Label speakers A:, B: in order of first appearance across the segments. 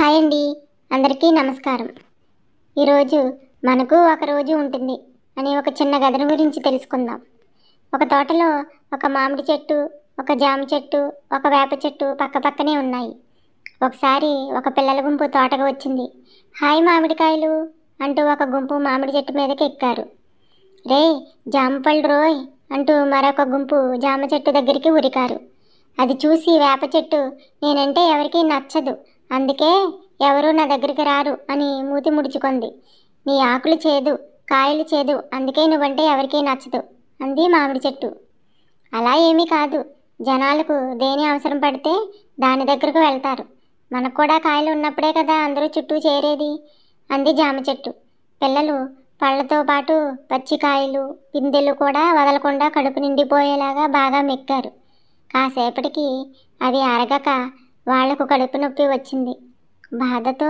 A: Hi అండి, అందరికీ నమస్కారం. ఈరోజు మనకు ఒక రోజు ఉంటుంది అనే ఒక చిన్న కథను గురించి తెలుసుకుందాం. ఒక తోటలో ఒక మామిడి చెట్టు, ఒక జామ చెట్టు, ఒక వేప చెట్టు పక్కపక్కనే ఉన్నాయి. ఒకసారి ఒక పిల్లల గుంపు తోటకు వచ్చింది. హాయ్ మామిడికాయలు అంటూ ఒక గుంపు మామిడి చెట్టు మీదకి ఎక్కారు. రే జామ పళ్ళు రోయ్ అంటూ మరొక గుంపు జామ చెట్టు దగ్గరికి ఉరికారు. అది చూసి వేప చెట్టు, నేనంటే ఎవరికీ నచ్చదు, అందుకే ఎవరూ నా దగ్గరికి రారు అని మూతి ముడుచుకుంది. నీ ఆకులు చేదు, కాయలు చేదు, అందుకే నువ్వంటే ఎవరికీ నచ్చదు అంది మామిడి చెట్టు. అలా ఏమీ కాదు, జనాలకు దేని అవసరం పడితే దాని దగ్గరకు వెళ్తారు. మనకు కూడా కాయలు ఉన్నప్పుడే కదా అందరూ చుట్టూ చేరేది అంది జామ చెట్టు. పిల్లలు పళ్ళతో పాటు పచ్చికాయలు, పిందెలు కూడా వదలకుండా కడుపు నిండిపోయేలాగా బాగా మెక్కారు. కాసేపటికి అవి అరగక వాళ్లకు కడుపు నొప్పి వచ్చింది. బాధతో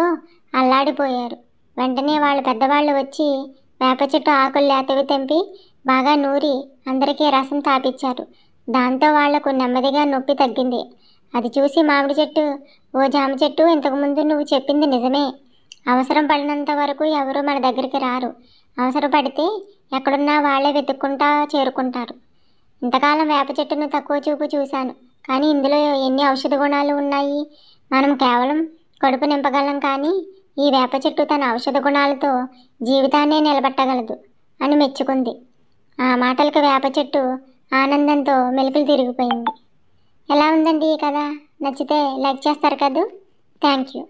A: అల్లాడిపోయారు. వెంటనే వాళ్ళ పెద్దవాళ్ళు వచ్చి వేప చెట్టు ఆకులు లేతవి తెంపి బాగా నూరి అందరికీ రసం తాపించారు. దాంతో వాళ్లకు నెమ్మదిగా నొప్పి తగ్గింది. అది చూసి మామిడి చెట్టు, ఓ జామ చెట్టు, ఇంతకుముందు నువ్వు చెప్పింది నిజమే. అవసరం పడినంత వరకు ఎవరూ మన దగ్గరికి రారు. అవసరపడితే ఎక్కడున్నా వాళ్లే వెతుక్కుంటా చేరుకుంటారు. ఇంతకాలం వేప చెట్టును తక్కువ చూపు చూశాను, కానీ ఇందులో ఎన్ని ఔషధ గుణాలు ఉన్నాయి. మనం కేవలం కడుపు నింపగలం, కానీ ఈ వేప చెట్టు తన ఔషధ గుణాలతో జీవితాన్నే నిలబెట్టగలదు అని మెచ్చుకుంది. ఆ మాటలకు వేప చెట్టు ఆనందంతో మెలికలు తిరిగిపోయింది. ఎలా ఉందండి ఈ కథ? నచ్చితే లైక్ చేస్తారు కదూ. Thank you.